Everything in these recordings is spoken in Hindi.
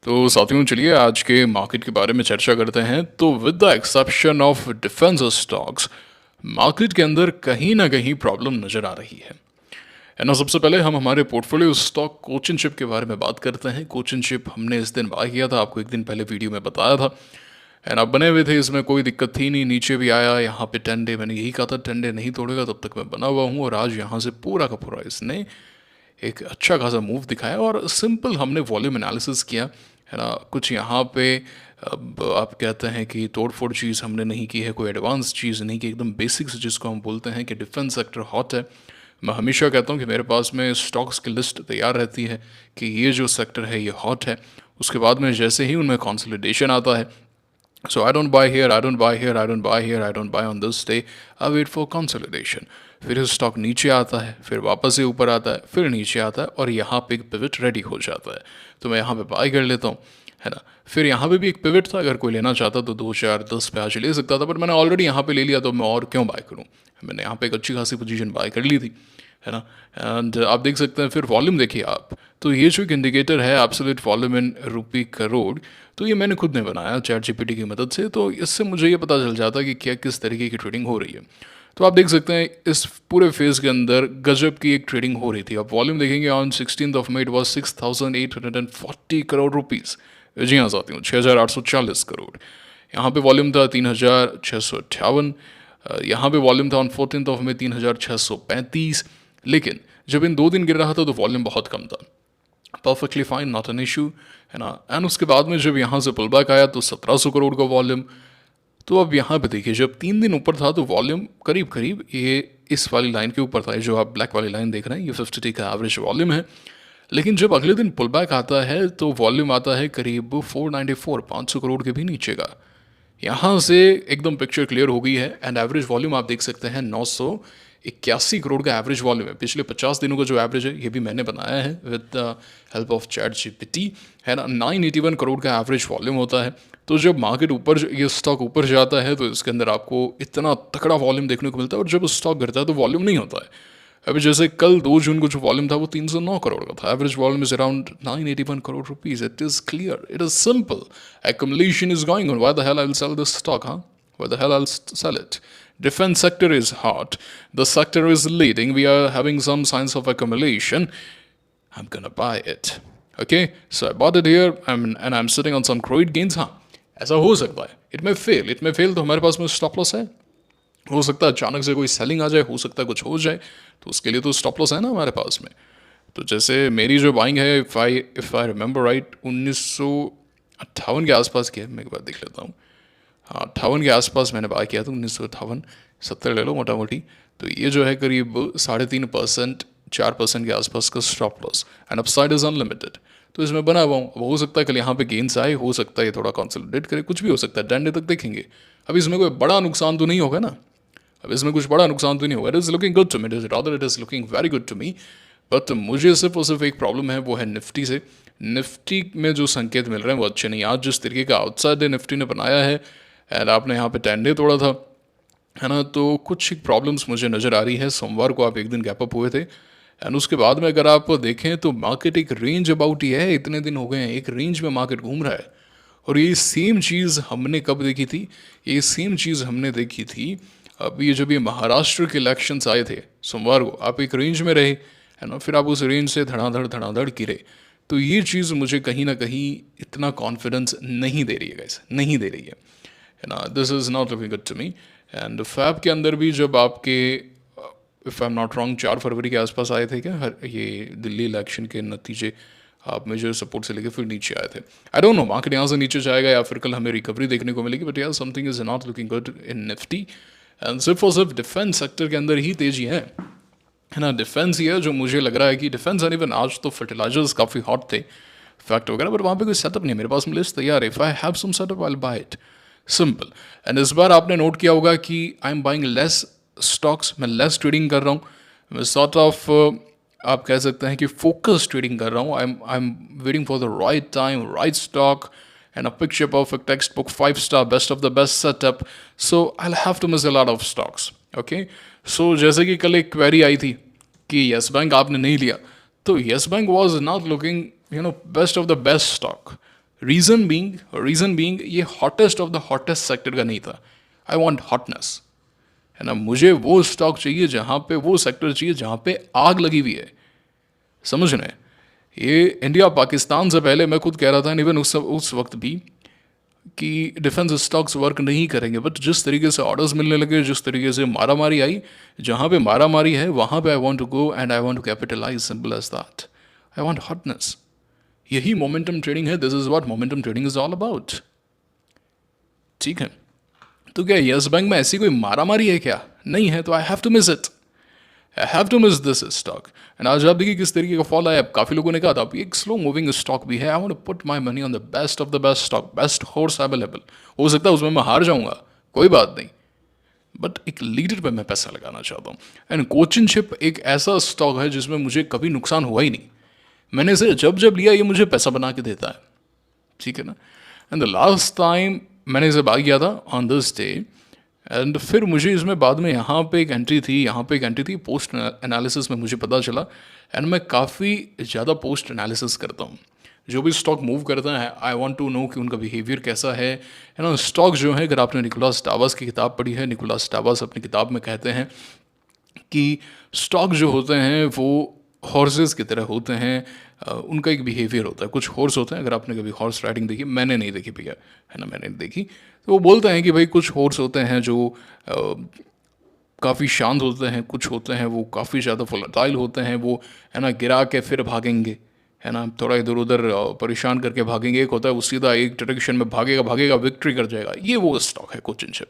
तो साथियों चलिए आज के मार्केट के बारे में चर्चा करते हैं। तो with the exception of defence stocks, market के अंदर कहीं ना कहीं प्रॉब्लम नज़र आ रही है ना। सबसे पहले हम हमारे पोर्टफोलियो स्टॉक कोचिन शिप के बारे में बात करते हैं। कोचिन शिप हमने इस दिन बाय किया था, आपको एक दिन पहले वीडियो में बताया था। एंड आप बने हुए थे, इसमें कोई दिक्कत थी नहीं, नीचे भी आया। यहाँ पे 10 डे मैंने यही कहा था 10 डे नहीं तोड़ेगा तब तक मैं बना हुआ हूँ, और आज यहाँ से पूरा का पूरा इसने एक अच्छा खासा मूव दिखाया। और सिंपल हमने वॉल्यूम एनालिसिस किया है ना। कुछ यहाँ पे अब आप कहते हैं कि तोड़ फोड़ चीज़ हमने नहीं की है, कोई एडवांस चीज़ नहीं की, एकदम बेसिक्स जिसको हम बोलते हैं कि डिफेंस सेक्टर हॉट है। मैं हमेशा कहता हूँ कि मेरे पास में स्टॉक्स की लिस्ट तैयार रहती है कि ये जो सेक्टर है ये हॉट है। उसके बाद में जैसे ही उनमें कंसोलिडेशन आता है, so I don't buy here, I don't buy here, I don't buy here, I don't buy on this day. I wait for consolidation. फिर स्टॉक नीचे आता है, फिर वापस से ऊपर आता है, फिर नीचे आता है, और यहाँ पे एक पिवट रेडी हो जाता है। तो मैं यहाँ पे बाय कर लेता हूँ, है ना। फिर यहाँ पे भी एक पिवट था, अगर कोई लेना चाहता तो 2 4 10 पे आज ले सकता था, बट मैंने ऑलरेडी यहाँ पे ले लिया, तो मैं और क्यों बाय करूँ। मैंने यहाँ पे एक अच्छी खासी पोजीशन बाय कर ली थी, है ना। एंड आप देख सकते हैं, फिर वॉल्यूम देखिए आप। तो ये जो एक इंडिकेटर है एब्सोल्यूट वॉल्यूम इन रुपी करोड़, तो ये मैंने खुद ने बनाया चैट जीपीटी की मदद से। तो इससे मुझे ये पता चल जाता है कि क्या किस तरीके की ट्रेडिंग हो रही है। तो आप देख सकते हैं इस पूरे फेज के अंदर गजब की एक ट्रेडिंग हो रही थी। आप वॉल्यूम देखेंगे, on 16 May it was 6,840 crore rupees. जी हाँ साथियों, 6,840 करोड़। यहाँ पे वॉल्यूम था 3,658। यहाँ पे वॉल्यूम था ऑन 14 मई 3,635। लेकिन जब इन 2 दिन गिर रहा था तो वॉल्यूम बहुत कम था। Perfectly fine, not an issue, है ना। एंड उसके बाद में जब यहाँ से पुल बैक आया तो 1,700 करोड़ का वॉल्यूम। तो अब यहाँ पे देखिए, जब 3 दिन ऊपर था तो वॉल्यूम करीब करीब ये इस वाली लाइन के ऊपर था। जो आप ब्लैक वाली लाइन देख रहे हैं, ये 50 का एवरेज वॉल्यूम है। लेकिन जब अगले दिन पुल बैक आता है तो वॉल्यूम आता है करीब 494, 500 करोड़ के भी नीचे का। यहाँ से एकदम पिक्चर क्लियर हो गई है। एंड एवरेज वॉल्यूम आप देख सकते हैं 981 करोड़ का एवरेज वॉल्यूम है। पिछले 50 दिनों का जो एवरेज है ये भी मैंने बनाया है with the help of chat GPT, है ना। 981 करोड़ का एवरेज वॉल्यूम होता है। तो जब मार्केट ऊपर, ये स्टॉक ऊपर जाता है तो इसके अंदर आपको इतना तकड़ा वॉल्यूम देखने को मिलता है, और जब स्टॉक गिरता है तो वॉल्यूम नहीं होता है। अभी जैसे कल 2 जून को जो वॉल्यूम था वो 309 करोड़ का था। Average volume is around 981 crore rupees. It is clear, it is simple. Accumulation is going on. Why the hell I'll sell this stock, huh? Why the hell I'll sell it? Defense sector is hot. The sector is leading. We are having some signs of accumulation. I'm gonna buy it. Okay, so I bought it here. And I'm sitting on some great gains. हाँ, ऐसा हो सकता है। It may fail. It may fail. तो हमारे पास में स्टॉप लॉस है। हो सकता है अचानक से कोई सेलिंग आ जाए, हो सकता है कुछ हो जाए, तो उसके लिए तो स्टॉप लॉस है ना हमारे पास में। तो जैसे मेरी जो बाइंग है, इफ़ आई रिमेंबर राइट, 1958 के आसपास की है। मैं एक बार देख लेता हूँ। हाँ, 58 के आसपास मैंने बाय किया था, 1958। 70 ले लो मोटा मोटी। तो ये जो है करीब 3.5%, 4% के आसपास का stop loss. And upside is unlimited. तो इसमें बना हुआ हूँ। अब हो सकता है कल यहाँ पे गेंस आए, हो सकता है ये थोड़ा कंसोलिडेट करे, कुछ भी हो सकता है। 10 डे तक देखेंगे। अब इसमें कोई बड़ा नुकसान तो नहीं होगा ना। अब इसमें कुछ बड़ा नुकसान तो नहीं होगा। It is looking good to me, it is looking very good to me. But मुझे सिर्फ और सिर्फ एक प्रॉब्लम है, वो है निफ्टी से। निफ्टी में जो संकेत मिल रहे हैं वो अच्छे नहीं। आज जिस तरीके का आउटसाइड डे निफ्टी ने बनाया है, एंड आपने यहाँ पे 10 डे तोड़ा था, है ना। तो कुछ प्रॉब्लम्स मुझे नज़र आ रही है। सोमवार को आप एक दिन गैप अप हुए थे, एंड उसके बाद में अगर आप देखें तो मार्केट एक रेंज अबाउट ही है। इतने दिन हो गए हैं एक रेंज में मार्केट घूम रहा है। और ये सेम चीज़ हमने कब देखी थी? ये सेम चीज़ हमने देखी थी अब ये जब ये महाराष्ट्र के इलेक्शंस आए थे सोमवार को। आप एक रेंज में रहे, है ना, फिर आप उस रेंज से धड़ाधड़ गिरे। तो ये चीज़ मुझे कहीं ना कहीं इतना कॉन्फिडेंस नहीं दे रही है गाइस, नहीं दे रही है ना। This is not looking good to me. And फैब के अंदर भी जब आपके, if I am not wrong, 4 फरवरी के आसपास आए थे क्या, हर ये दिल्ली इलेक्शन के नतीजे, आप मेजर सपोर्ट से लेके फिर नीचे आए थे। आई डोंट नो मार्केट यहाँ से नीचे जाएगा या फिर कल हमें रिकवरी देखने को मिलेगी, बट यार something is not looking good in Nifty. And सिर्फ और सिर्फ डिफेंस सेक्टर के अंदर ही तेजी है ना। डिफेंस ही है जो मुझे लग रहा है कि डिफेंस, एंड इवन आज तो फर्टिलाइजर्स काफ़ी हॉट थे, फैक्ट वगैरह, बट वहाँ पे कोई सेटअप नहीं है। मेरे पास में लिस्ट तैयार है। If I have some setup I will buy it, simple. And इस बार आपने नोट किया होगा कि I am buying less stocks, मैं लेस ट्रेडिंग कर रहा हूँ। मैं सॉर्ट ऑफ आप कह सकते हैं कि फोकस ट्रेडिंग कर रहा हूँ। I am waiting for the right time, right stock, and a picture perfect textbook 5 star best of the best setup, so I'll have to miss a lot of stocks. Okay, so जैसे कि कल एक क्वेरी आई थी कि यस बैंक आपने नहीं लिया, तो yes bank was not looking, you know, best of the best stock, reason being ये hottest of the hottest sector का नहीं था। आई वॉन्ट हॉटनेस, है ना। मुझे वो स्टॉक चाहिए जहाँ पे, वो सेक्टर चाहिए जहाँ पे आग लगी हुई है। समझ रहे हैं? ये इंडिया पाकिस्तान से पहले मैं खुद कह रहा था, इवन उस वक्त भी, कि डिफेंस स्टॉक्स वर्क नहीं करेंगे। बट जिस तरीके से ऑर्डर्स मिलने लगे, जिस तरीके से मारामारी आई, जहाँ पे मारामारी है वहाँ पे I want to go and I want to capitalise, simple as that. I want hotness. यही मोमेंटम ट्रेडिंग है। This is what momentum trading is all about. ठीक है, तो क्या यस बैंक में ऐसी कोई मारामारी है क्या? नहीं है, तो I have to miss it. I have to miss this stock. And आज आप देखिए किस तरीके का फॉल आया। काफ़ी लोगों ने कहा था एक स्लो मूविंग स्टॉक भी है, I want to put my money on the best of the best stock, best horse available. हो सकता है उसमें मैं हार जाऊंगा, कोई बात नहीं, बट एक लीडर पे मैं पैसा लगाना चाहता हूँ। एंड कोचिनशिप एक ऐसा स्टॉक है जिसमें मुझे कभी नुकसान हुआ ही नहीं। मैंने इसे जब जब लिया ये मुझे पैसा बना के देता है। ठीक है ना। एंड द लास्ट टाइम मैंने इसे बाय किया था ऑन दिस डे, एंड फिर मुझे इसमें बाद में यहाँ पे एक एंट्री थी, यहाँ पे एक एंट्री थी, पोस्ट एनालिसिस में मुझे पता चला। एंड मैं काफ़ी ज़्यादा पोस्ट एनालिसिस करता हूँ। जो भी स्टॉक मूव करता है आई वांट टू नो कि उनका बिहेवियर कैसा है ना। स्टॉक जो है, अगर आपने निकोलस टावर्स की किताब पढ़ी है, निकोलस टावर्स अपनी किताब में कहते हैं कि स्टॉक जो होते हैं वो हॉर्सेस की तरह होते हैं। उनका एक बिहेवियर होता है। कुछ हॉर्स होते हैं, अगर आपने कभी हॉर्स राइडिंग देखी, मैंने नहीं देखी भैया, है ना, मैंने नहीं देखी, तो वो बोलते हैं कि भाई कुछ हॉर्स होते हैं जो काफ़ी शांत होते हैं, कुछ होते हैं वो काफ़ी ज़्यादा वोलेटाइल होते हैं, वो, है ना, गिरा के फिर भागेंगे, है ना, थोड़ा इधर उधर परेशान करके भागेंगे। एक होता है वो सीधा एक डायरेक्शन में भागेगा भागेगा विक्ट्री कर जाएगा, ये वो स्टॉक है कोचिनशिप।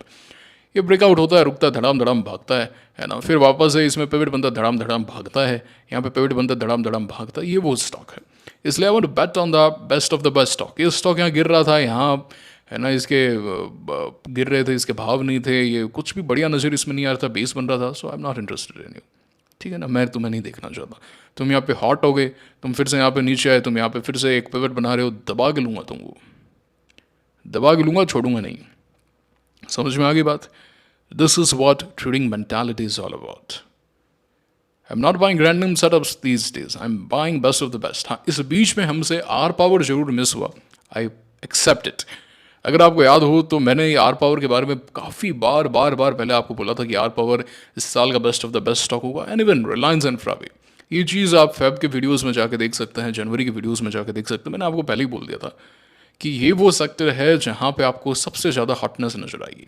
ये ब्रेकआउट होता है, रुकता है, धड़ाम धड़ाम भागता है ना, फिर वापस से इसमें पिवट बनता है, धड़ाम धड़ाम भागता है, यहाँ पे पिवट बनता है, धड़ाम धड़ाम भागता है, ये वो स्टॉक है। इसलिए I want to bet on the best of the best stock. ये स्टॉक यहाँ गिर रहा था, यहाँ, है ना, इसके गिर रहे थे, इसके भाव नहीं थे, ये कुछ भी बढ़िया नज़र इसमें नहीं आ रहा था, बेस बन रहा था। So I am not interested in you. ठीक है ना, मैं तुम्हें नहीं देखना चाहता। तुम यहाँ पे हॉट हो गए, तुम फिर से यहाँ पे नीचे आए, तुम यहाँ पे फिर से एक पिवट बना रहे हो, दबा के लूँगा तुमको, दबा के लूँगा, छोड़ूंगा नहीं। समझ में आ गई बात? This is what trading mentality is all about. I'm not buying random setups these days. I'm buying best of the best. हाँ, इस बीच में हमसे आर पावर जरूर मिस हुआ। I accept it. अगर आपको याद हो तो मैंने ये आर पावर के बारे में काफ़ी बार पहले आपको बोला था कि आर पावर इस साल का best of the best stock होगा। एंड इवन रिलायंस इंफ्रा भी। ये चीज़ आप फेब के वीडियोज़ में जाके देख सकते हैं, जनवरी के वीडियोज़ में जाके देख सकते हैं। मैंने आपको पहले ही बोल दिया था कि ये वो सेक्टर है जहाँ पे आपको सबसे ज़्यादा हॉटनेस नजर आएगी।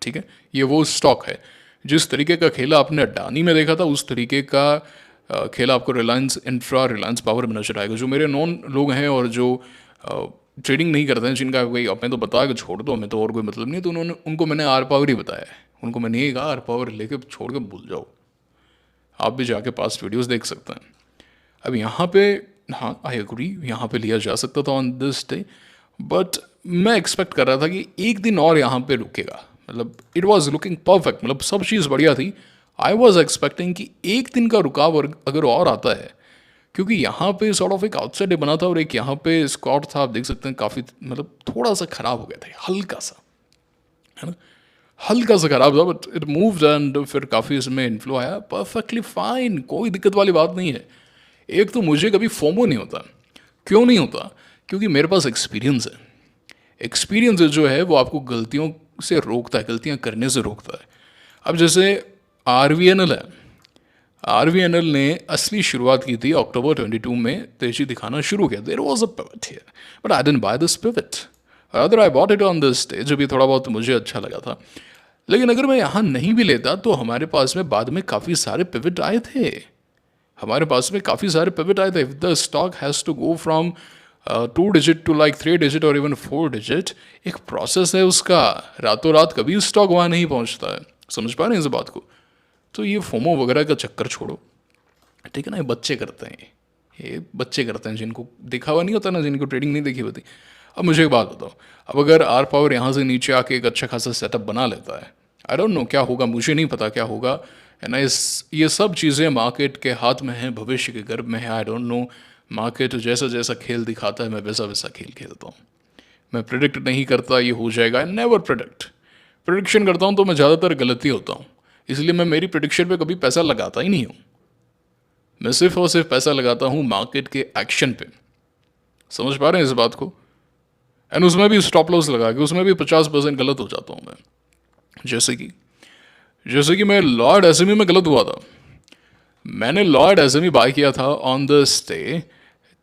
ठीक है, ये वो स्टॉक है। जिस तरीके का खेला आपने अडानी में देखा था, उस तरीके का खेला आपको रिलायंस इंफ्रा, रिलायंस पावर में नजर आएगा। जो मेरे नॉन लोग हैं और जो ट्रेडिंग नहीं करते हैं, जिनका कोई अपने तो बताया कि छोड़ दो, हमें तो और कोई मतलब नहीं, तो उनको मैंने आर पावर ही बताया है। उनको मैंने ये कहा आर पावर लेके छोड़ के भूल जाओ। आप भी जाके पास वीडियोज़ देख सकते हैं। अब यहाँ पे, हाँ आई एग्री, यहाँ पे लिया जा सकता था ऑन दिस डे, बट मैं एक्सपेक्ट कर रहा था कि एक दिन और यहाँ पे रुकेगा। मतलब इट वॉज लुकिंग परफेक्ट, मतलब सब चीज़ बढ़िया थी। आई वॉज एक्सपेक्टिंग कि एक दिन का रुकाव अगर और आता है, क्योंकि यहाँ पे सॉर्ट ऑफ एक आउटसाइड डे बना था और एक यहाँ पे स्कॉट था, आप देख सकते हैं काफ़ी, मतलब थोड़ा सा ख़राब हो गया था, हल्का सा, है ना, हल्का सा ख़राब था, बट इट मूव्ड एंड फिर काफ़ी इसमें इन्फ्लो आया, परफेक्टली फाइन, कोई दिक्कत वाली बात नहीं है। एक तो मुझे कभी फोमो नहीं होता। क्यों नहीं होता? क्योंकि मेरे पास एक्सपीरियंस है। एक्सपीरियंस जो है वो आपको गलतियों से रोकता है, गलतियां करने से रोकता है। अब जैसे आरवीएनएल है, आरवीएनएल ने असली शुरुआत की थी अक्टूबर 22 में, तेजी दिखाना शुरू किया। There was a pivot here, but I didn't buy this pivot, other I bought it on this stage. अभी थोड़ा बहुत मुझे अच्छा लगा था, लेकिन अगर मैं यहाँ नहीं भी लेता तो हमारे पास में बाद में काफ़ी सारे पिवट आए थे। हमारे पास में काफ़ी सारे पिवट आए थे। If the stock has to go from 2 digit to like 3 digit और इवन 4 डिजिट, एक प्रोसेस है उसका। रातों रात कभी स्टॉक वहाँ नहीं पहुँचता है। समझ पा रहे हैं इस बात को? तो ये फोमो वगैरह का चक्कर छोड़ो, ठीक है ना। ये बच्चे करते हैं, ये बच्चे करते हैं जिनको देखा हुआ नहीं होता ना, जिनको ट्रेडिंग नहीं देखी होती। अब मुझे एक बात बताओ, अब अगर आर पावर यहाँ से नीचे आके एक अच्छा खासा सेटअप बना लेता है, आई डोंट नो क्या होगा, मुझे नहीं पता क्या होगा, है ना। ये सब चीज़ें मार्केट के हाथ में हैं, भविष्य के गर्भ में है। आई डोंट नो, मार्केट जैसा जैसा खेल दिखाता है मैं वैसा वैसा खेल खेलता हूँ। मैं प्रिडिक्ट नहीं करता ये हो जाएगा, आई नेवर प्रिडिक्ट। प्रिडिक्शन करता हूँ तो मैं ज़्यादातर गलती होता हूँ, इसलिए मैं मेरी प्रिडिक्शन पे कभी पैसा लगाता ही नहीं हूँ। मैं सिर्फ और सिर्फ पैसा लगाता हूँ मार्केट के एक्शन पे। समझ पा रहे हैं इस बात को? एंड उसमें भी स्टॉप लॉस लगा के उसमें भी 50% गलत हो जाता हूँ मैं। जैसे कि मैं लॉर्ड एसएमई में गलत हुआ था। मैंने लॉर्ड एसएमई बाय किया था ऑन दिस डे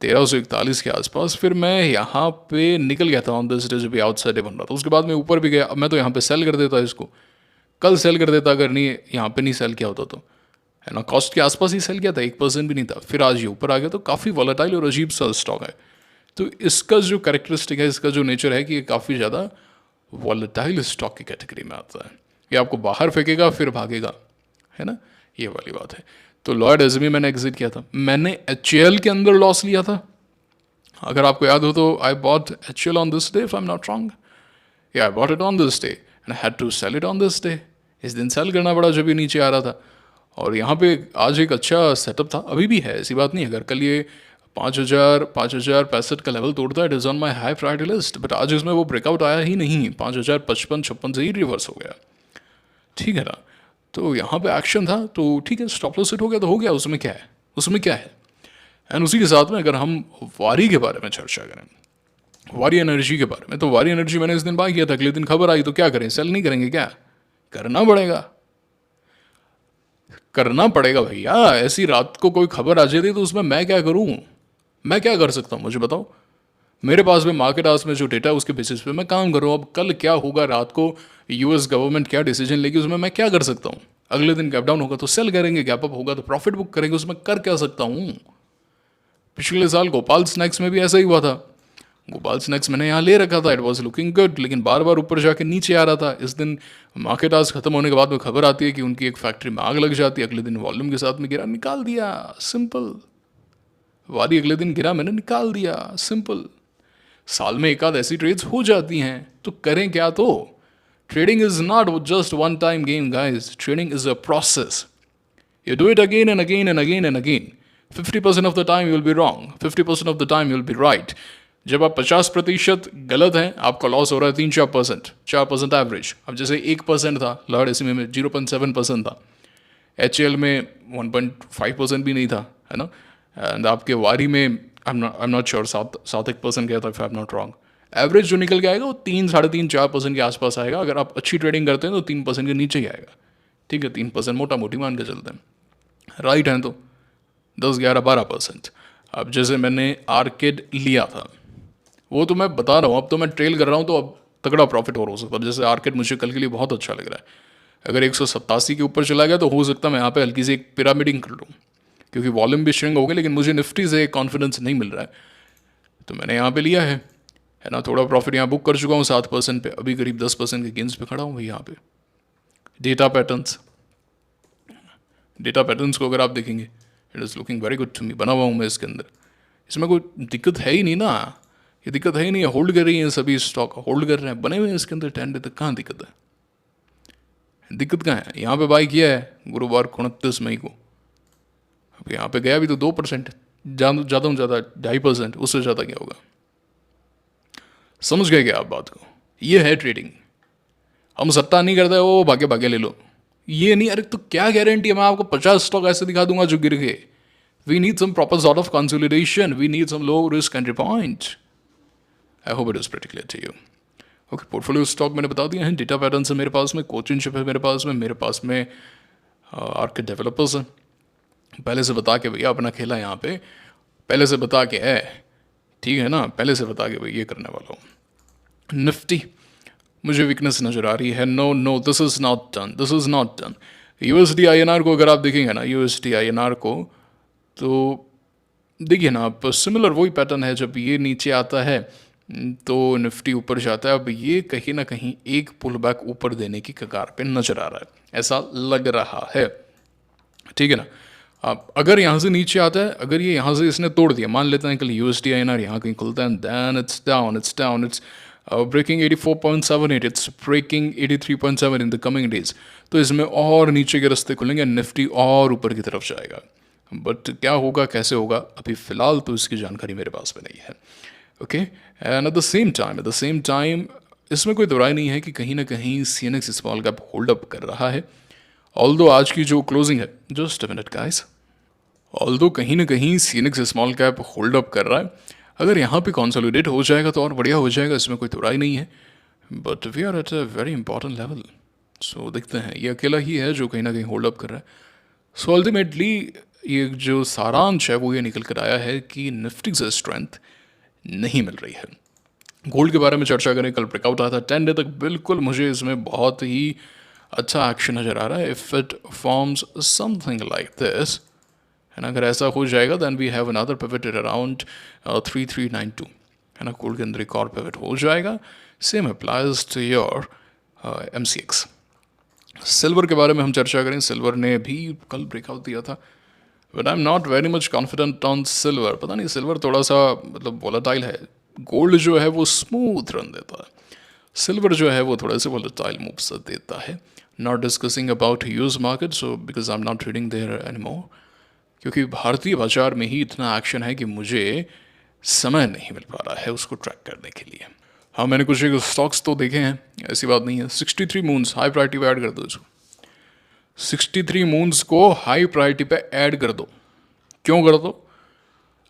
1341 के आसपास, फिर मैं यहाँ पे निकल गया था ऑन दिस डे जब भी आउटसाइड बन रहा था। उसके बाद मैं ऊपर भी गया, अब मैं तो यहाँ पे सेल कर देता इसको, कल सेल कर देता अगर नहीं यहाँ पे नहीं सेल किया होता तो, है ना। कॉस्ट के आसपास ही सेल किया था, 1% भी नहीं था, फिर आज ये ऊपर आ गया। तो काफ़ी वॉलेटाइल और अजीब सा स्टॉक है। तो इसका जो कैरेक्टरिस्टिक है, इसका जो नेचर है कि ये काफ़ी ज़्यादा वॉलेटाइल स्टॉक की कैटेगरी में आता है। ये आपको बाहर फेंकेगा फिर भागेगा, है ना, ये वाली बात है। तो लॉयड एजमी मैंने एग्जिट किया था। मैंने एच के अंदर लॉस लिया था, अगर आपको याद हो तो। I bought H on this day if I am not wrong, या I bought it on this day and had to sell it on this day. इस दिन सेल करना पड़ा जब ये नीचे आ रहा था। और यहाँ पे आज एक अच्छा सेटअप था, अभी भी है, ऐसी बात नहीं है। अगर कल ये 5,065 का लेवल तोड़ता है, it is on my high priority list, but आज इसमें वो ब्रेकआउट आया ही नहीं, 5,055-56 से ही रिवर्स हो गया, ठीक है ना। तो यहाँ पे एक्शन था, तो ठीक है, स्टॉप लॉस हिट हो गया तो हो गया, उसमें क्या है, उसमें क्या है। एंड उसी के साथ में अगर हम वारी के बारे में चर्चा करें, वारी एनर्जी के बारे में, तो वारी एनर्जी मैंने इस दिन बाय किया था, अगले दिन खबर आई तो क्या करें, सेल नहीं करेंगे क्या, करना पड़ेगा, करना पड़ेगा भैया। ऐसी रात को कोई खबर आ जाती तो उसमें मैं क्या करूं, मैं क्या कर सकता हूं मुझे बताओ। मेरे पास में मार्केट आवर्स में जो डेटा है उसके बेसिस पे मैं काम कर रहा हूँ। अब कल क्या होगा, रात को यूएस गवर्नमेंट क्या डिसीजन लेगी, उसमें मैं क्या कर सकता हूँ। अगले दिन गैप डाउन होगा तो सेल करेंगे, गैप अप होगा तो प्रॉफिट बुक करेंगे, उसमें कर क्या सकता हूँ। पिछले साल गोपाल स्नैक्स में भी ऐसा ही हुआ था। गोपाल स्नैक्स मैंने यहाँ ले रखा था, इट वॉज लुकिंग गुड, लेकिन बार बार ऊपर जाके नीचे आ रहा था। इस दिन मार्केट आज खत्म होने के बाद में खबर आती है कि उनकी एक फैक्ट्री में आग लग जाती है, अगले दिन वॉल्यूम के साथ में गिरा, निकाल दिया, सिंपल। वारी अगले दिन गिरा, मैंने निकाल दिया, सिंपल। साल में एक आध ऐसी ट्रेड्स हो जाती हैं, तो करें क्या। तो trading is not just one time game guys, trading is a process. You do it again and again and again and again. 50% of the time you will be wrong, 50% of the time you will be right. जब आप 50% गलत हैं, आपका लॉस हो रहा है 3-4%, 4% एवरेज। अब जैसे 1% था लॉर्ड एसएमई में, 0.7% था, एच में 1.5% भी नहीं था, है ना। एंड आपके वारी में आई एम नॉट श्योर, 7-8% गया था if I am not wrong. Average जो निकल के आएगा वो 3-3.5-4% के आसपास आएगा। अगर आप अच्छी ट्रेडिंग करते हैं तो 3% के नीचे ही आएगा, ठीक है, 3% मोटा मोटी मान के चलते हैं, राइट हैं तो 10-11-12%। अब जैसे मैंने आर्केड लिया था, वो तो मैं बता रहा हूँ, अब तो मैं ट्रेल कर रहा हूँ, तो अब तगड़ा प्रॉफिट हो सकता है। जैसे आर्केड मुझे कल के लिए बहुत अच्छा लग रहा है। अगर 187 के ऊपर चला गया तो हो सकता है मैं यहाँ पे हल्की सी एक पिरामिडिंग कर लूँ, क्योंकि वॉल्यूम भी श्रिंक हो गया, लेकिन मुझे निफ्टी से कॉन्फिडेंस नहीं मिल रहा है, तो मैंने यहाँ पे लिया है ना। थोड़ा प्रॉफिट यहाँ बुक कर चुका हूँ 7% पे, अभी करीब 10% के गेंस पे खड़ा हूँ भाई। यहाँ पे डेटा पैटर्न्स को अगर आप देखेंगे, it is looking very good to me. बना हुआ हूँ मैं इसके अंदर, इसमें कोई दिक्कत है ही नहीं ना, ये दिक्कत है ही नहीं है। होल्ड कर रही हैं सभी स्टॉक, होल्ड कर रहे हैं, बने हुए हैं इसके अंदर 10 डे तक, कहाँ दिक्कत है, दिक्कत कहाँ है। यहाँ पे बाई किया है गुरुवार 29 मई को, अब यहाँ पे गया भी तो 2%, ज़्यादा हूँ ज़्यादा 2.5%, उससे ज़्यादा क्या होगा। समझ गए क्या आप बात को, ये है ट्रेडिंग। हम सट्टा नहीं करते वो भागे भागे ले लो, ये नहीं। अरे तो क्या गारंटी है, मैं आपको 50 स्टॉक ऐसे दिखा दूंगा जो गिर गए। We need some proper sort of consolidation, we need some low risk entry point. I hope it is pretty clear to you. Okay, portfolio stock मैंने बता दिया है, डेटा पैटर्न है मेरे पास में, कोचिंग शिप है मेरे पास में आर्केट डेवलपर्स है। पहले से बता के भैया अपना खेला यहाँ पे, पहले से बता के है, ठीक है ना, पहले से बता के भाई ये करने वाला हूँ। निफ्टी मुझे वीकनेस नज़र आ रही है, no this is not done. USD INR को अगर आप देखेंगे ना, यूएसडी आईएनआर को, तो देखिए ना आप, सिमिलर वही पैटर्न है। जब ये नीचे आता है तो निफ्टी ऊपर जाता है। अब ये कहीं ना कहीं एक पुल बैक ऊपर देने की कगार पे नज़र आ रहा है, ऐसा लग रहा है, ठीक है ना। अब अगर यहाँ से नीचे आता है, अगर ये यहाँ से इसने तोड़ दिया, मान लेते हैं कल यूएसडी आईएनआर यहाँ कहीं खुलता है, then it's down, it's breaking 84.78, it's breaking 83.7 in the coming days, तो इसमें और नीचे के रास्ते खुलेंगे, निफ्टी और ऊपर की तरफ जाएगा। बट क्या होगा, कैसे होगा, अभी फ़िलहाल तो इसकी जानकारी मेरे पास में नहीं है। Okay, and at the same time इसमें कोई दोराय नहीं है कि कहीं ना कहीं CNX small cap hold up कर रहा है। ऑल्दो आज की जो क्लोजिंग है, just a minute guys, although कहीं ना कहीं CNX small cap hold up कर रहा है। अगर यहाँ पे कंसोलिडेट हो जाएगा तो और बढ़िया हो जाएगा, इसमें कोई थोड़ा ही नहीं है। But we are at a very important level. So देखते हैं, ये अकेला ही है जो कहीं ना कहीं होल्ड अप कर रहा है। सो अल्टीमेटली ये जो सारांश है वो ये निकल कर आया है कि निफ्टी से स्ट्रेंथ नहीं मिल रही है। गोल्ड के बारे में चर्चा करें, कल ब्रेकआउट आया था 10 डे तक, बिल्कुल मुझे इसमें बहुत ही अच्छा एक्शन नज़र आ रहा है। If it forms something like this, है ना, अगर ऐसा हो जाएगा then we have another pivot at around 3392, है ना, गोल्ड के अंदर एक और पिवट हो जाएगा। Same applies to your MCX। Silver के बारे में हम चर्चा करें, सिल्वर ने भी कल ब्रेकआउट दिया था, but I am not very much confident on silver. पता नहीं, सिल्वर थोड़ा सा मतलब वोलाटाइल है। गोल्ड जो है वो स्मूथ रन देता है, सिल्वर जो है वो थोड़ा सा वोलाटाइल मूव्स देता है। Not discussing about US market, so because I am not trading there anymore, क्योंकि भारतीय बाजार में ही इतना एक्शन है कि मुझे समय नहीं मिल पा रहा है उसको ट्रैक करने के लिए। हाँ, मैंने कुछ एक स्टॉक्स तो देखे हैं, ऐसी बात नहीं है। 63 मून्स हाई प्रायोरिटी पे ऐड कर दो इसको, 63 मून्स को हाई प्रायोरिटी पे ऐड कर दो। क्यों कर दो?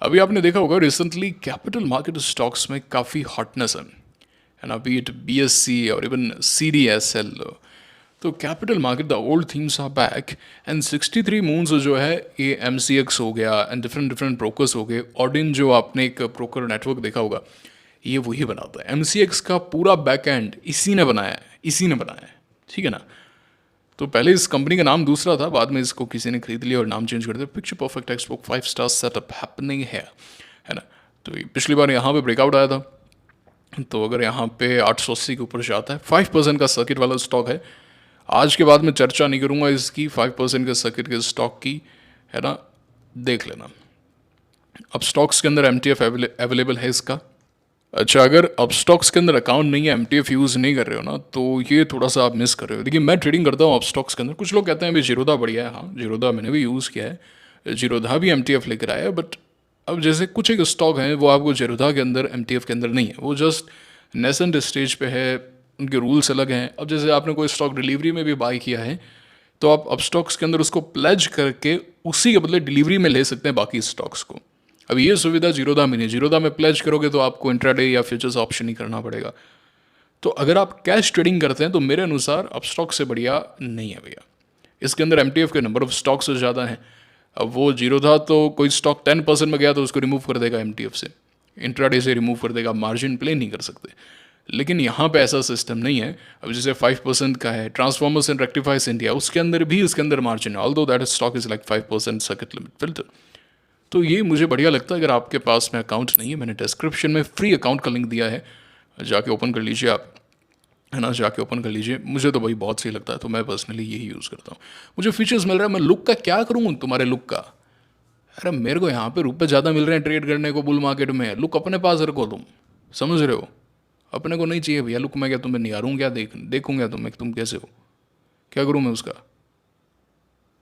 अभी आपने देखा होगा रिसेंटली कैपिटल मार्केट स्टॉक्स में काफ़ी हॉटनेस है ना, बी इट BSC और इवन CDSL। तो capital market the old themes are back and 63 moons जो है ये MCX हो गया एंड डिफरेंट डिफरेंट ब्रोकर्स हो गए। ऑडिन जो आपने एक ब्रोकर नेटवर्क देखा होगा, ये वही बनाता है। MCX का पूरा बैक एंड इसी ने बनाया है, इसी ने बनाया है, ठीक है ना। तो पहले इस कंपनी का नाम दूसरा था, बाद में इसको किसी ने खरीद लिया और नाम चेंज कर दिया। Picture perfect textbook 5 star setup happening है ना। तो पिछली बार यहाँ पे ब्रेकआउट आया था, तो अगर यहाँ पे 880 के ऊपर जाता है, 5% का सर्किट वाला स्टॉक है। आज के बाद में चर्चा नहीं करूँगा इसकी 5% के सर्किट के स्टॉक की, है ना, देख लेना। अब स्टॉक्स के अंदर MTF अवेलेबल है इसका। अच्छा, अगर अब स्टॉक्स के अंदर अकाउंट नहीं है, MTF यूज़ नहीं कर रहे हो ना, तो ये थोड़ा सा आप मिस कर रहे हो। देखिए, मैं ट्रेडिंग करता हूँ अब स्टॉक्स के अंदर। कुछ लोग कहते हैं भाई जीरोधा बढ़िया है, हाँ जीरोधा मैंने भी यूज़ किया है, जीरोधा भी MTF लेकर आया है। बट अब जैसे कुछ एक स्टॉक हैं वो आपको जीरोधा के अंदर MTF के अंदर नहीं है, वो जस्ट नेसेंट स्टेज पे है, उनके रूल्स अलग हैं। अब जैसे आपने कोई स्टॉक डिलीवरी में भी बाई किया है, तो आप अब स्टॉक्स के अंदर उसको प्लेज करके उसी के बदले डिलीवरी में ले सकते हैं बाकी स्टॉक्स को। अब ये सुविधा जीरोधा में नहीं। जीरोधा में प्लेज करोगे तो आपको इंट्राडे या फ्यूचर्स ऑप्शन ही करना पड़ेगा। तो अगर आप कैश ट्रेडिंग करते हैं तो मेरे अनुसार अब स्टॉक से बढ़िया नहीं है भैया। इसके अंदर MTF के नंबर ऑफ स्टॉक्स से ज़्यादा हैं। अब वो जीरोधा तो कोई स्टॉक 10% में गया तो उसको रिमूव कर देगा MTF से, इंट्राडे से रिमूव कर देगा, मार्जिन प्ले नहीं कर सकते। लेकिन यहाँ पे ऐसा सिस्टम नहीं है। अब जैसे 5% का है ट्रांसफॉर्मर्स एंड रेक्टिफाइज इंडिया, उसके अंदर भी इसके अंदर मार्जिन है, although that stock is like 5% circuit limit filter. तो ये मुझे बढ़िया लगता है। अगर आपके पास में अकाउंट नहीं है, मैंने डिस्क्रिप्शन में फ्री अकाउंट का लिंक दिया है, जाके ओपन कर लीजिए आप, है ना, जाके ओपन कर लीजिए। मुझे तो भाई बहुत सही लगता है, तो मैं पर्सनली यही यूज़ करता हूँ। मुझे फीचर्स मिल रहा है, मैं लुक का क्या करूँ तुम्हारे लुक का। अरे मेरे को यहाँ पे रुपये ज़्यादा मिल रहे हैं ट्रेड करने को बुल मार्केट में, लुक अपने पास रखो तुम, समझ रहे हो। अपने को नहीं चाहिए भैया लुक। मैं क्या तुम्हें निहारूँ क्या, देखूँगा तुम्हें तुम कैसे हो, क्या करूँ मैं उसका।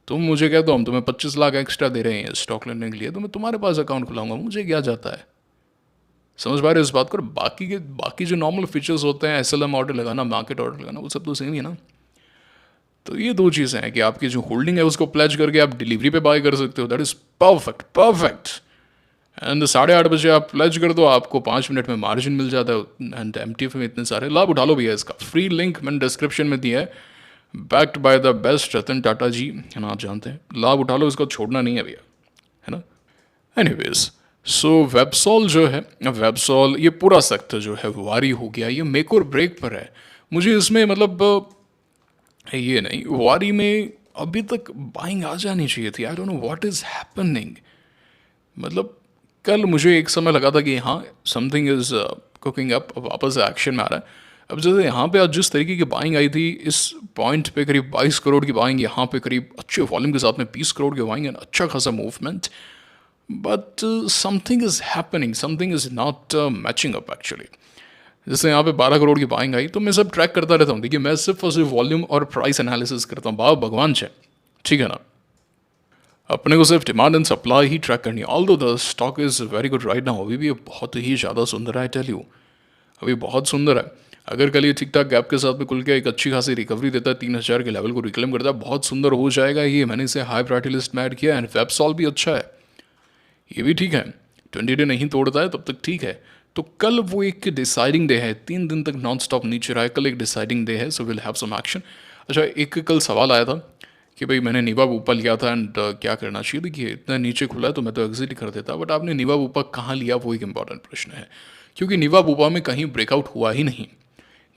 तुम मुझे कह दो हम तुम्हें 25 लाख एक्स्ट्रा दे रहे हैं स्टॉक लेने के लिए, तो मैं तुम्हारे पास अकाउंट खुलाऊंगा, मुझे क्या जाता है। समझ पा रहे हो इस बात को। बाकी जो नॉर्मल फीचर्स होते हैं, SLM ऑर्डर लगाना, मार्केट ऑर्डर लगाना, वो सब तो सेम ही है ना। तो ये दो चीज़ें हैं कि आपकी जो होल्डिंग है उसको प्लेज करके आप डिलीवरी पे बाय कर सकते हो, that is perfect perfect. And 8:30 बजे आप प्लेज कर दो, आपको 5 मिनट में मार्जिन मिल जाता है। एंड MTF में इतने सारे लाभ उठा लो भैया। इसका फ्री लिंक मैंने डिस्क्रिप्शन में दिया है, backed by the best Ratan Tata जी, है ना, आप जानते हैं। लाभ उठा लो, इसको छोड़ना नहीं है भैया, है ना। एनीवेज, सो वेबसॉल जो है, वेबसॉल ये पूरा सेक्टर जो है वारी हो गया, ये मेक और ब्रेक पर है। मुझे इसमें मतलब ये नहीं, वारी में अभी तक बाइंग आ जानी चाहिए थी। I don't know what is happening. मतलब कल मुझे एक समय लगा था कि हाँ समथिंग इज़ कुकिंग अप, वापस एक्शन में आ रहा है। अब जैसे यहाँ पे आज जिस तरीके की बाइंग आई थी, इस पॉइंट पे करीब 22 करोड़ की बाइंग, यहाँ पे करीब अच्छे वॉल्यूम के साथ में 20 करोड़ की बाइंग, अच्छा खासा movement. But something is happening, something is not matching up actually. जैसे यहाँ पे 12 करोड़ की बाइंग आई, तो मैं सब ट्रैक करता रहता हूँ। देखिए, मैं सिर्फ और सिर्फ वॉल्यूम और प्राइस एनालिसिस करता हूँ, बाबा भगवान है, ठीक है ना। अपने को सिर्फ demand and supply he track करनी है। Although the stock is very good right now, अभी भी ये बहुत ही ज़्यादा सुंदर है, आई टेल यू, अभी बहुत सुंदर है। अगर कल ये ठीक ठाक गैप के साथ में खुल के एक अच्छी खासी रिकवरी देता है, 3000 के लेवल को रिक्लेम करता है, बहुत सुंदर हो जाएगा ये। मैंने इसे हाई प्रायोरिटी लिस्ट में ऐड किया। एंड वेबसॉल भी अच्छा है, ये भी ठीक है। 20 डे नहीं तोड़ता है तब तक ठीक है। तो कल वो एक डिसाइडिंग डे है, 3 दिन तक नॉन स्टॉप नीचे रहा है, कल एक डिसाइडिंग डे है, so will have some action. अच्छा, एक कल सवाल आया था कि भाई मैंने नीवा ऊपर लिया था एंड क्या करना चाहिए। देखिए इतना नीचे खुला है तो मैं तो एग्जिट ही कर देता, बट आपने नीवा ऊपर कहाँ लिया वो एक इंपॉर्टेंट प्रश्न है, क्योंकि नीवा ऊपर में कहीं ब्रेकआउट हुआ ही नहीं।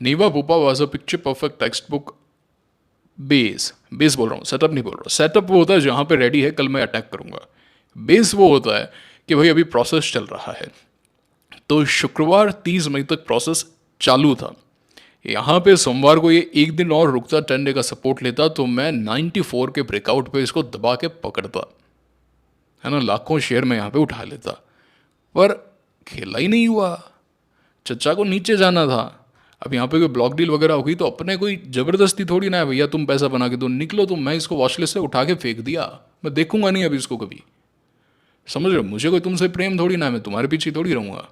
नीवा ऊपर was a picture perfect text book base बोल रहा हूँ, सेटअप नहीं बोल रहा। सेटअप वो होता है जहाँ पे रेडी है कल मैं अटैक करूँगा। बेस वो होता है कि भाई अभी प्रोसेस चल रहा है। तो शुक्रवार 30 मई तक प्रोसेस चालू था। यहाँ पे सोमवार को ये एक दिन और रुकता, 10 डे का सपोर्ट लेता, तो मैं 94 के ब्रेकआउट पे इसको दबा के पकड़ता, है ना, लाखों शेयर में यहाँ पे उठा लेता। पर खेला ही नहीं हुआ, चचा को नीचे जाना था। अब यहाँ पे कोई ब्लॉक डील वगैरह होगी तो अपने कोई ज़बरदस्ती थोड़ी ना है, भैया तुम पैसा बना के दो निकलो, तो मैं इसको वॉच लिस्ट से उठा के फेंक दिया। मैं देखूंगा नहीं अभी इसको कभी, समझ रहे हो। मुझे कोई तुमसे प्रेम थोड़ी ना है, मैं तुम्हारे पीछे थोड़ी रहूँगा।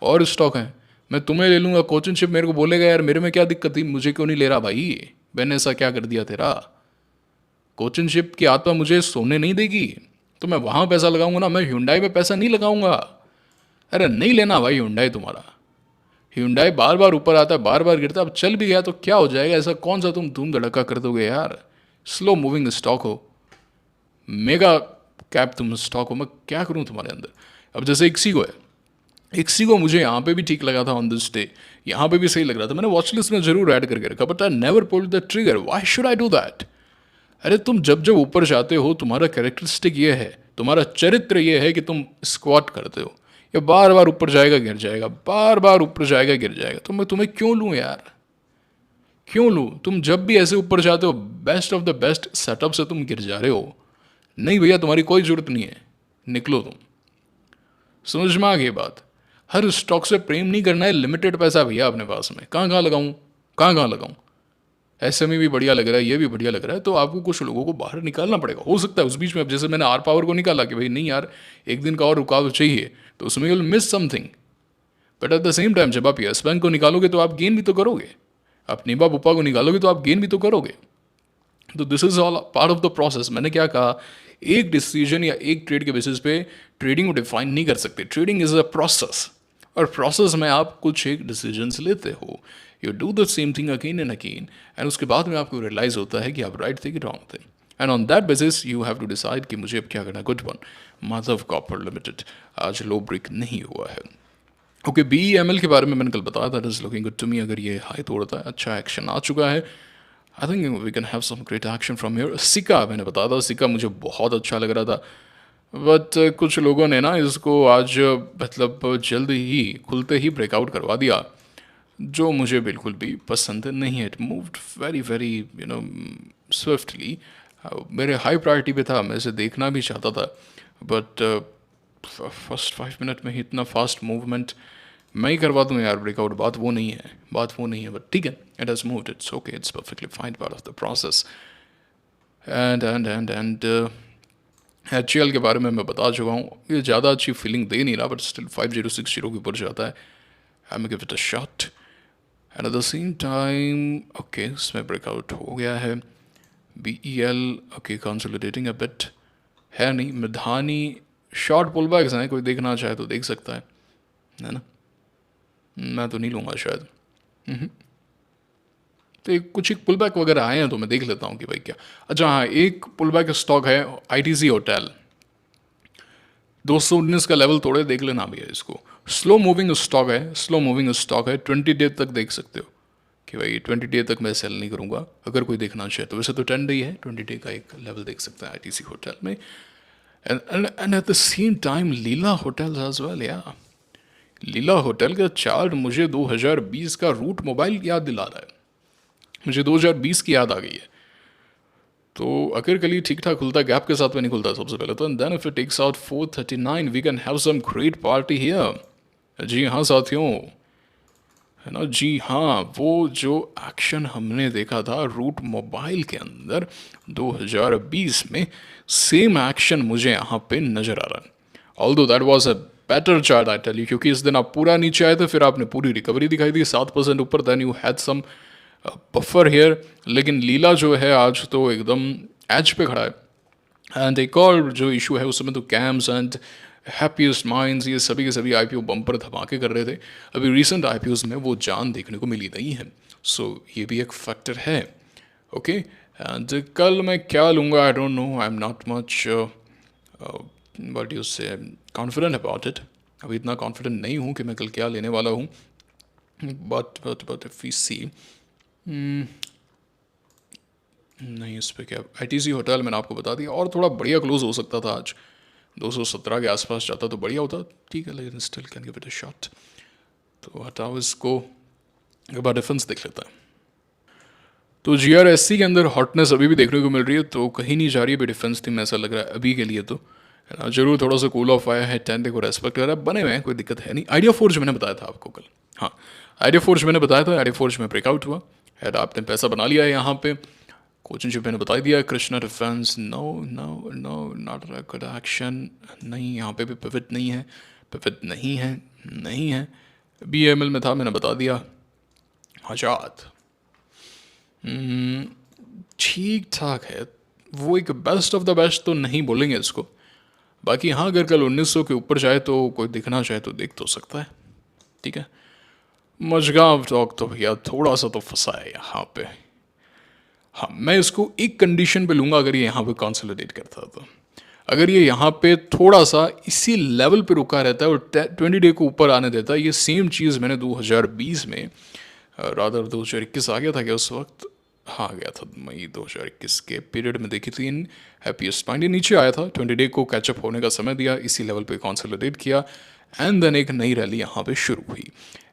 और स्टॉक है, मैं तुम्हें ले लूँगा। कोचिंगशिप मेरे को बोलेगा यार मेरे में क्या दिक्कत थी, मुझे क्यों नहीं ले रहा भाई, मैंने ऐसा क्या कर दिया तेरा। कोचिंगशिप की आत्मा मुझे सोने नहीं देगी, तो मैं वहाँ पैसा लगाऊंगा ना, मैं ह्युंडई पे पैसा नहीं लगाऊंगा। अरे नहीं लेना भाई ह्युंडई तुम्हारा। ह्युंडई बार बार ऊपर आता है, बार बार गिरता है, अब चल भी गया तो क्या हो जाएगा, ऐसा कौन सा तुम धूम धड़का कर दोगे यार। स्लो मूविंग स्टॉक हो, मेगा कैप तुम स्टॉक हो, मैं क्या करूँ तुम्हारे अंदर। अब जैसे इक्सीगो है, इक्सीगो मुझे यहाँ पे भी ठीक लगा था ऑन दिस डे, यहाँ पे भी सही लग रहा था, मैंने वॉच लिस्ट में जरूर ऐड करके रखा, but I never pulled the trigger. Why should I do that. अरे तुम जब जब ऊपर जाते हो तुम्हारा कैरेक्टरिस्टिक ये है, तुम्हारा चरित्र ये है कि तुम स्क्वाट करते हो, ये बार बार ऊपर जाएगा गिर जाएगा, बार बार ऊपर जाएगा गिर जाएगा, तो मैं तुम्हें क्यों लूँ यार, क्यों लूँ। तुम जब भी ऐसे ऊपर जाते हो best of the best setup से तुम गिर जा रहे हो। नहीं भैया तुम्हारी कोई जरूरत नहीं है, निकलो तुम। समझ में आ गई बात। हर स्टॉक से प्रेम नहीं करना है, लिमिटेड पैसा भैया अपने पास में, कहाँ कहाँ लगाऊँ, कहाँ कहाँ लगाऊँ। एसएमई भी बढ़िया लग रहा है, ये भी बढ़िया लग रहा है, तो आपको कुछ लोगों को बाहर निकालना पड़ेगा। हो सकता है उस बीच में, अब जैसे मैंने आर पावर को निकाला कि भाई नहीं यार एक दिन का और रुकाव चाहिए, तो उसमें will miss something. But at the same time जब आप यस बैंक को निकालोगे तो आप गेन भी तो करोगे, आप नीबा बुपा को निकालोगे तो आप गेन भी तो करोगे। तो this is all part of the process. मैंने क्या कहा, एक डिसीजन या एक ट्रेड के बेसिस पे ट्रेडिंग को डिफाइन नहीं कर सकते। ट्रेडिंग इज अ प्रोसेस, और प्रोसेस में आप कुछ एक डिसीजंस लेते हो, you do the same thing again and again, and उसके बाद में आपको रियलाइज होता है कि आप राइट थे कि रॉन्ग थे, and on that basis you have to decide कि मुझे अब क्या करना है। Good one, Madhav Copper Limited आज लो ब्रेक नहीं हुआ है। ओके, BEML के बारे में मैंने कल बताया था, it is looking good to me. अगर ये हाई तोड़ता है, अच्छा एक्शन आ चुका है, I think we can have some great action from here. सिक्का मैंने बताया था, सिक्का मुझे बहुत अच्छा लग रहा था, बट कुछ लोगों ने ना इसको आज मतलब जल्द ही खुलते ही ब्रेकआउट करवा दिया, जो मुझे बिल्कुल भी पसंद नहीं है। It moved very very swiftly. मेरे हाई प्रायोरिटी पे था, मैं इसे देखना भी चाहता था, बट फर्स्ट 5 मिनट में ही इतना फास्ट मूवमेंट मैं ही करवा दूँ यार ब्रेकआउट, बात वो नहीं है, बात वो नहीं है। बट ठीक है, it has moved, it's okay, it's perfectly fine, part of the process. And HCL के बारे में मैं बता चुका हूँ, ये ज़्यादा अच्छी फीलिंग दे नहीं रहा, बट स्टिल 5060 के ऊपर जाता है, I am give it a shot. And at the same time okay, इसमें ब्रेकआउट हो गया है। BEL okay, consolidating a bit है नहीं। मिधानी शॉर्ट पुल बैक्स हैं, कोई देखना चाहे तो देख सकता है ना। मैं तो नहीं लूँगा शायद। तो एक कुछ एक पुल बैक वगैरह आए हैं तो मैं देख लेता हूँ कि भाई क्या। अच्छा हाँ, एक पुल बैक स्टॉक है ITC होटल, 219 का लेवल तोड़े, देख लेना भैया इसको। स्लो मूविंग स्टॉक है, स्लो मूविंग स्टॉक है, 20 डे तक देख सकते हो कि भाई 20 डे तक मैं सेल नहीं करूँगा। अगर कोई देखना चाहे तो, वैसे तो 10 डे है, 20 डे का एक लेवल देख सकता है ITC होटल में। And at the same time Leela hotels as well. या लीला होटल का चार्ट मुझे 2020 का रूट मोबाइल याद दिला रहा है, मुझे 2020 की याद आ गई है। तो अगर कल ठीक ठाक खुलता, गैप के साथ में नहीं खुलता सबसे पहले तो, and then if it takes out 439 we can have some great party here. जी हाँ साथियों, है ना, जी हाँ, वो जो एक्शन हमने देखा था रूट मोबाइल के अंदर 2020 में, सेम एक्शन मुझे यहाँ पे नज़र आ रहा है। Although that was a better chart I tell you, क्योंकि इस दिन आप पूरा नीचे आए थे, फिर आपने पूरी रिकवरी दिखाई दी 7% ऊपर, then you had some buffer here. लेकिन लीला जो है आज तो एकदम एज पे खड़ा है। एंड एक और जो इशू है उसमें तो कैम्स एंड हैप्पीएस्ट माइंड्स, ये सभी के सभी आईपीओ बम्पर धमाके कर रहे थे। अभी रिसेंट आईपीओज में वो जान देखने को मिली नहीं है। सो ये भी एक फैक्टर है। ओके, एंड कल मैं क्या लूँगा I don't know, I am not much what you से कॉन्फिडेंट अबाउट इट। अभी इतना कॉन्फिडेंट नहीं हूँ कि मैं कल क्या लेने वाला हूँ। बट इफ वी सी, नहीं इस पे क्या, आईटीसी होटल मैंने आपको बता दिया, और थोड़ा बढ़िया क्लोज हो सकता था आज, 217 के आसपास जाता तो बढ़िया होता। ठीक है, लेकिन still can give it a shot. तो हटाओ इसको, एक बार डिफेंस देख लेता है। तो जीआरएससी के अंदर हॉटनेस अभी भी देखने को मिल रही है, तो कहीं नहीं जा रही है डिफेंस थी में, ऐसा लग रहा है अभी के लिए तो, है ना। जरूर थोड़ा सा कूल ऑफ आया है, 10 डे को रेस्पेक्ट कर रहा है, बने हुए हैं, कोई दिक्कत है नहीं। आइडिया फोर्ज मैंने बताया था आपको कल, हाँ आइडिया फोर्ज मैंने बताया था, आइडिया फोर्ज में ब्रेकआउट हुआ है, आपने पैसा बना लिया है यहाँ पे। कोचिंग शिप मैंने बता दिया, Krishna Defence no no no not good action, नहीं यहाँ पे भी पिवट नहीं है, पिवट नहीं है, नहीं है। बीएमएल में था मैंने बता दिया, आजाद ठीक ठाक है, वो एक बेस्ट ऑफ द बेस्ट तो नहीं बोलेंगे इसको। बाकी हाँ, अगर कल 1900 के ऊपर जाए तो कोई दिखना चाहे तो देख तो सकता है। ठीक है, मजगांव टॉक तो भैया थोड़ा सा तो फंसा है यहाँ पे। हाँ, मैं इसको एक कंडीशन पे लूँगा, अगर ये यहाँ पे कंसोलिडेट करता तो, अगर ये यहाँ पे थोड़ा सा इसी लेवल पे रुका रहता है और 20 डे को ऊपर आने देता है। ये सेम चीज़ मैंने 2020 में, रादर 2021 आ गया था क्या उस वक्त, हाँ गया था मई 2021 के पीरियड में देखी थी इन हैप्पीएस्ट माइंड। ये नीचे आया था, 20 डे को कैचअप होने का समय दिया, इसी लेवल पे कंसोलिडेट किया, एंड देन एक नई रैली यहाँ पे शुरू हुई।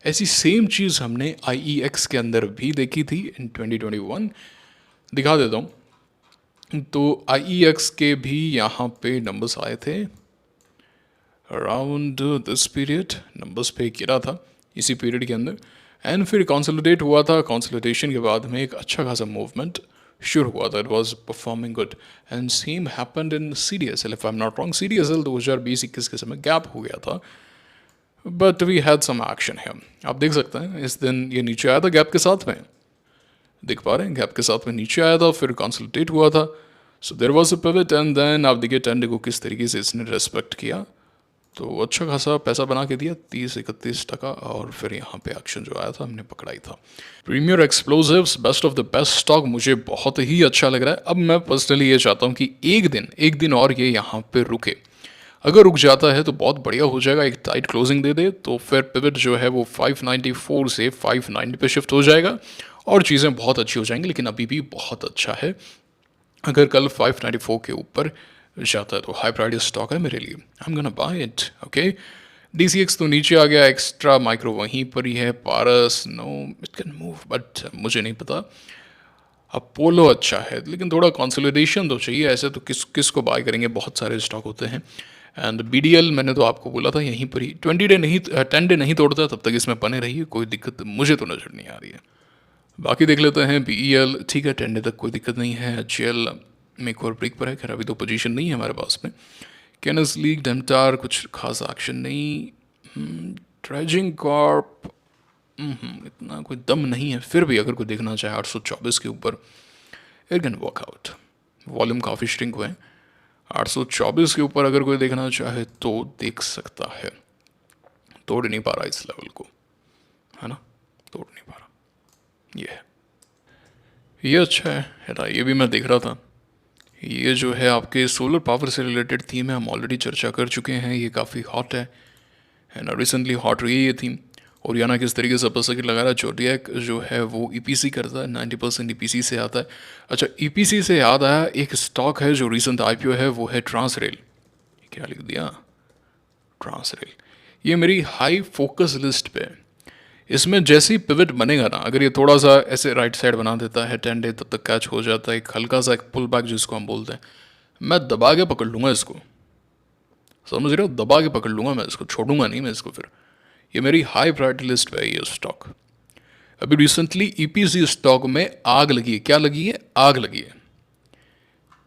ऐसी सेम चीज़ हमने IEX के अंदर भी देखी थी इन 2021। दिखा देता हूँ, तो IEX के भी यहाँ पे नंबर्स आए थे अराउंड दिस पीरियड, नंबर्स पे गिरा था इसी पीरियड के अंदर, एंड फिर कंसोलिडेट हुआ था। कंसोलिडेशन के बाद में एक अच्छा खासा मूवमेंट शुरू हुआ था, it was performing good, and same happened in CDSL, if I am not wrong. CDSL 2020-21 के समय गैप हो गया था, but we had some action है। आप देख सकते हैं इस दिन ये नीचे आया था गैप के साथ में, देख पा रहे हैं, गैप के साथ में नीचे आया था, फिर कंसोलिडेट हुआ था। So there was a pivot, and then आप देखिए 10 डे को किस तरीके से इसने रेस्पेक्ट किया, तो अच्छा खासा पैसा बना के दिया, 30-31%। और फिर यहाँ पे एक्शन जो आया था हमने पकड़ाई था। Premier Explosives best of the best stock मुझे बहुत ही अच्छा लग रहा है। अब मैं पर्सनली ये चाहता हूँ कि एक दिन और ये यहाँ पे रुके, अगर रुक जाता है तो बहुत बढ़िया हो जाएगा, एक टाइट क्लोजिंग दे दे तो फिर पिवट जो है वो 594 से 590 पे शिफ्ट हो जाएगा और चीज़ें बहुत अच्छी हो जाएंगी। लेकिन अभी भी बहुत अच्छा है, अगर कल 594 के ऊपर जाता है तो हाई प्रायोरिटी स्टॉक है मेरे लिए, I am gonna buy it. Okay, DCX तो नीचे आ गया, एक्स्ट्रा माइक्रो वहीं पर ही है, Paras no it can move, but मुझे नहीं पता। अपोलो अच्छा है, लेकिन थोड़ा कंसोलिडेशन तो चाहिए, ऐसे तो किस को बाय करेंगे, बहुत सारे स्टॉक होते हैं। एंड BDL मैंने तो आपको बोला था यहीं पर ही 20 डे नहीं 10 डे नहीं तोड़ता तब तक इसमें बने रहिए, कोई दिक्कत मुझे तो नज़र नहीं आ रही है। बाकी देख लेते हैं BEL, ठीक है 10 डे तक कोई दिक्कत नहीं है। HL में एक और ब्रेक पर है, खैर अभी तो पोजीशन नहीं है हमारे पास में। कैनस लीग डेमटार कुछ खास एक्शन नहीं। ट्रेजिंग कॉर्प इतना कोई दम नहीं है, फिर भी अगर कोई देखना चाहे 824 के ऊपर इट कैन वर्कआउट, वॉल्यूम काफ़ी श्रिंक हुए हैं। 824 के ऊपर अगर कोई देखना चाहे तो देख सकता है, तोड़ नहीं पा रहा इस लेवल को, है ना, तोड़ नहीं पा रहा, ये है, ये अच्छा है ना। ये भी मैं देख रहा था, ये जो है आपके सोलर पावर से रिलेटेड थीम है, हम ऑलरेडी चर्चा कर चुके हैं, ये काफ़ी हॉट है ना, रिसेंटली हॉट रही है ये थीम। और याना किस तरीके से अपस लगा रहा है, जोडियक जो है वो EPC करता है, 90% EPC से आता है। अच्छा, EPC से याद आया, एक स्टॉक है जो रिसेंट IPO है, वो है ट्रांसरेल। क्या लिख दिया, ट्रांसरेल, ये मेरी हाई फोकस लिस्ट पे है। इसमें जैसे ही पिवट बनेगा ना, अगर ये थोड़ा सा ऐसे राइट साइड बना देता है 10 डे तब तक कैच हो जाता है, एक हल्का सा एक पुल बैक जिसको हम बोलते हैं, मैं दबा के पकड़ लूँगा इसको, समझ रहे हो, दबा के पकड़ लूँगा मैं इसको, छोड़ूंगा नहीं मैं इसको फिर। ये मेरी हाई प्रायोरिटी लिस्ट पे है ये स्टॉक। अभी रिसेंटली EPC स्टॉक में आग लगी है, क्या लगी है, आग लगी है,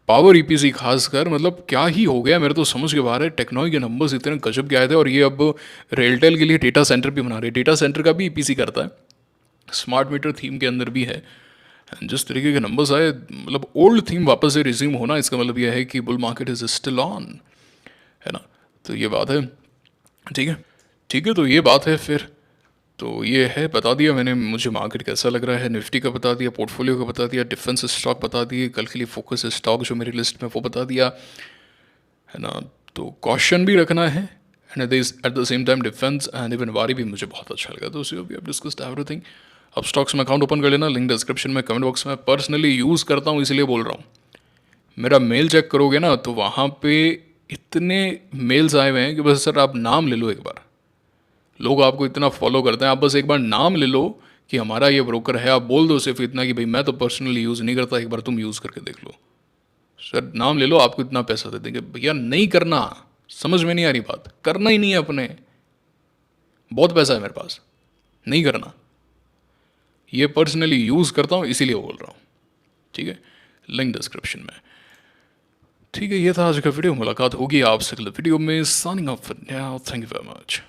पावर EPC खासकर, मतलब क्या ही हो गया, मेरे तो समझ के बाहर है। टेक्नोलॉजी के नंबर्स इतने गजब के आए थे, और ये अब रेलटेल के लिए डेटा सेंटर भी बना रहे हैं, डेटा सेंटर का भी EPC करता है, स्मार्ट मीटर थीम के अंदर भी है। जिस तरीके के नंबर्स आए, मतलब ओल्ड थीम वापस से रिज्यूम होना, इसका मतलब यह है कि bull market is still on, है ना। तो ये बात है। ठीक है, ठीक है, तो ये बात है फिर। तो ये है, बता दिया मैंने मुझे मार्केट कैसा लग रहा है, निफ्टी का बता दिया, पोर्टफोलियो का बता दिया, डिफेंस स्टॉक बता दिए, कल के लिए फोकस स्टॉक जो मेरी लिस्ट में वो बता दिया, है ना। तो कॉशन भी रखना है, and at the same time defence and even वारी भी मुझे बहुत अच्छा लगा। तो उसी भी अब डिस्कस्ड एवरीथिंग। अब स्टॉक्स में अकाउंट ओपन कर लेना, लिंक डिस्क्रिप्शन में, कमेंट बॉक्स में। पर्सनली यूज़ करता हूँ इसलिए बोल रहा हूँ। मेरा मेल चेक करोगे ना तो वहाँ पे इतने मेल्स आए हुए हैं कि बस सर आप नाम ले लो एक बार। लोग आपको इतना फॉलो करते हैं, आप बस एक बार नाम ले लो कि हमारा ये ब्रोकर है। आप बोल दो सिर्फ इतना कि भाई मैं तो पर्सनली यूज़ नहीं करता, एक बार तुम यूज़ करके देख लो। सर नाम ले लो, आपको इतना पैसा दे देंगे। भैया नहीं करना, समझ में नहीं आ रही बात, करना ही नहीं है अपने। बहुत पैसा है मेरे पास, नहीं करना। ये पर्सनली यूज़ करता हूँ इसीलिए बोल रहा हूँ। ठीक है, लिंक डिस्क्रिप्शन में। ठीक है, ये था आज का वीडियो। मुलाकात होगी आपसे अगले वीडियो में। Signing off for now, thank you very much.